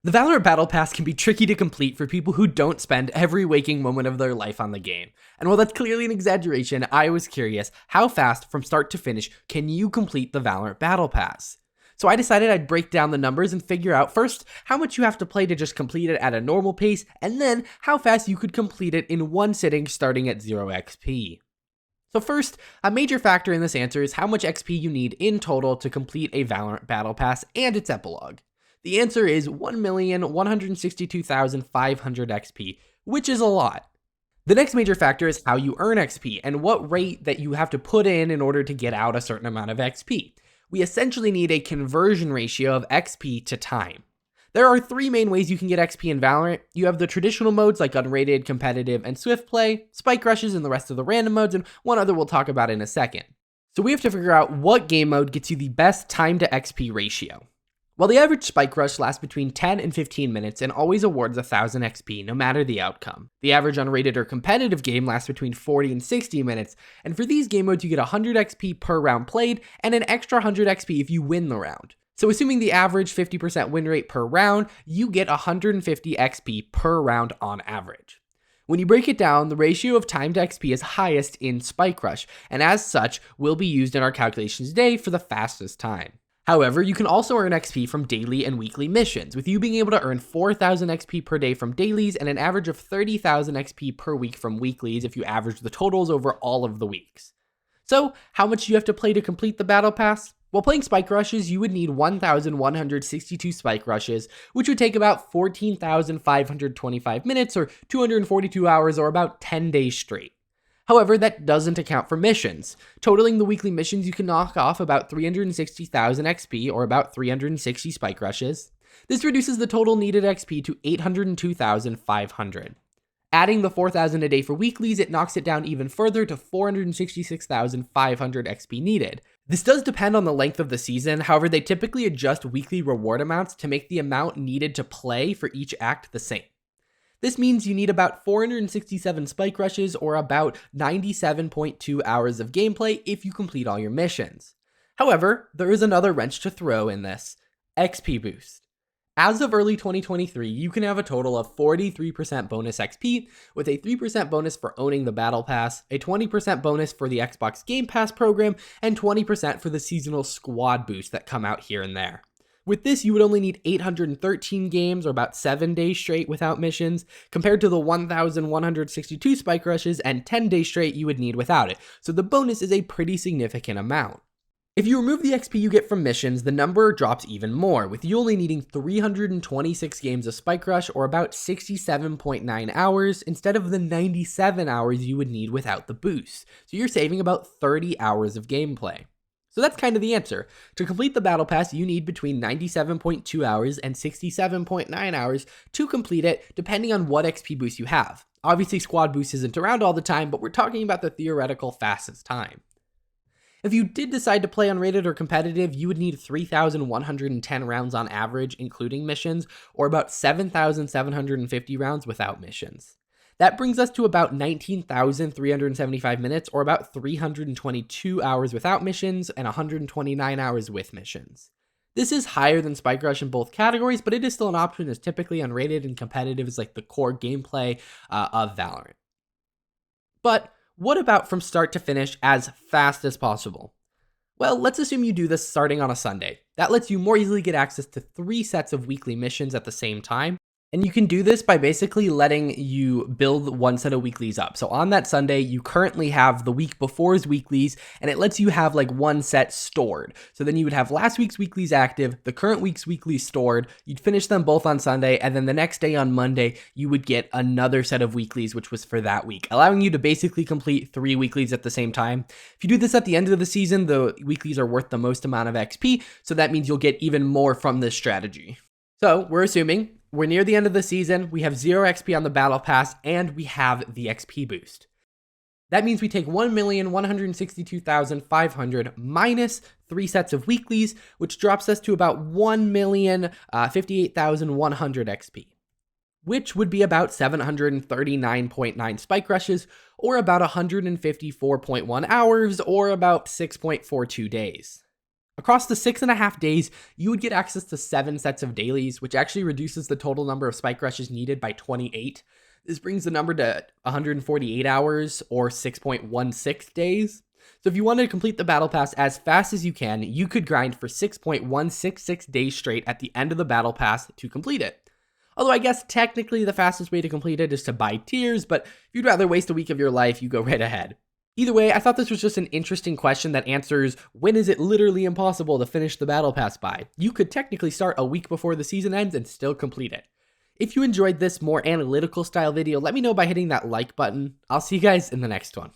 The Valorant Battle Pass can be tricky to complete for people who don't spend every waking moment of their life on the game. And while that's clearly an exaggeration, I was curious, how fast from start to finish can you complete the Valorant Battle Pass? So I decided I'd break down the numbers and figure out first how much you have to play to just complete it at a normal pace, and then how fast you could complete it in one sitting starting at 0 XP. So first, a major factor in this answer is how much XP you need in total to complete a Valorant Battle Pass and its epilogue. The answer is 1,162,500 XP, which is a lot. The next major factor is how you earn XP and what rate that you have to put in order to get out a certain amount of XP. We essentially need a conversion ratio of XP to time. There are three main ways you can get XP in Valorant. You have the traditional modes like Unrated, Competitive, and Swift Play, Spike Rushes, and the rest of the random modes, and one other we'll talk about in a second. So we have to figure out what game mode gets you the best time to XP ratio. Well, the average Spike Rush lasts between 10 and 15 minutes and always awards 1,000 XP no matter the outcome. The average Unrated or Competitive game lasts between 40 and 60 minutes, and for these game modes you get 100 XP per round played and an extra 100 XP if you win the round. So assuming the average 50% win rate per round, you get 150 XP per round on average. When you break it down, the ratio of time to XP is highest in Spike Rush, and as such will be used in our calculations today for the fastest time. However, you can also earn XP from daily and weekly missions, with you being able to earn 4,000 XP per day from dailies and an average of 30,000 XP per week from weeklies if you average the totals over all of the weeks. So, how much do you have to play to complete the Battle Pass? While playing Spike Rushes, you would need 1,162 Spike Rushes, which would take about 14,525 minutes or 242 hours or about 10 days straight. However, that doesn't account for missions. Totaling the weekly missions, you can knock off about 360,000 XP, or about 360 Spike Rushes. This reduces the total needed XP to 802,500. Adding the 4,000 a day for weeklies, it knocks it down even further to 466,500 XP needed. This does depend on the length of the season, however they typically adjust weekly reward amounts to make the amount needed to play for each act the same. This means you need about 467 Spike Rushes or about 97.2 hours of gameplay if you complete all your missions. However, there is another wrench to throw in this: XP boost. As of early 2023, you can have a total of 43% bonus XP, with a 3% bonus for owning the Battle Pass, a 20% bonus for the Xbox Game Pass program, and 20% for the seasonal squad boost that come out here and there. With this, you would only need 813 games, or about 7 days straight without missions, compared to the 1,162 Spike Rushes and 10 days straight you would need without it, so the bonus is a pretty significant amount. If you remove the XP you get from missions, the number drops even more, with you only needing 326 games of Spike Rush, or about 67.9 hours, instead of the 97 hours you would need without the boost, so you're saving about 30 hours of gameplay. So that's kind of the answer. To complete the Battle Pass, you need between 97.2 hours and 67.9 hours to complete it, depending on what XP boost you have. Obviously, squad boost isn't around all the time, but we're talking about the theoretical fastest time. If you did decide to play unrated or competitive, you would need 3,110 rounds on average, including missions, or about 7,750 rounds without missions. That brings us to about 19,375 minutes, or about 322 hours without missions and 129 hours with missions. This is higher than Spike Rush in both categories, but it is still an option, as typically unrated and competitive is like the core gameplay of Valorant. But what about from start to finish as fast as possible? Well, let's assume you do this starting on a Sunday. That lets you more easily get access to 3 sets of weekly missions at the same time. And you can do this by basically letting you build one set of weeklies up. So on that Sunday, you currently have the week before's weeklies, and it lets you have like one set stored. So then you would have last week's weeklies active, the current week's weeklies stored, you'd finish them both on Sunday, and then the next day on Monday, you would get another set of weeklies, which was for that week, allowing you to basically complete 3 weeklies at the same time. If you do this at the end of the season, the weeklies are worth the most amount of XP, so that means you'll get even more from this strategy. So we're assuming we're near the end of the season, we have 0 XP on the Battle Pass, and we have the XP boost. That means we take 1,162,500 minus 3 sets of weeklies, which drops us to about 1,058,100 XP, which would be about 739.9 Spike Rushes, or about 154.1 hours, or about 6.42 days. Across the 6.5 days, you would get access to 7 sets of dailies, which actually reduces the total number of spike rushes needed by 28. This brings the number to 148 hours or 6.16 days. So if you wanted to complete the battle pass as fast as you can, you could grind for 6.166 days straight at the end of the battle pass to complete it. Although I guess technically the fastest way to complete it is to buy tiers, but if you'd rather waste a week of your life, you go right ahead. Either way, I thought this was just an interesting question that answers when is it literally impossible to finish the battle pass by. You could technically start a week before the season ends and still complete it. If you enjoyed this more analytical style video, let me know by hitting that like button. I'll see you guys in the next one.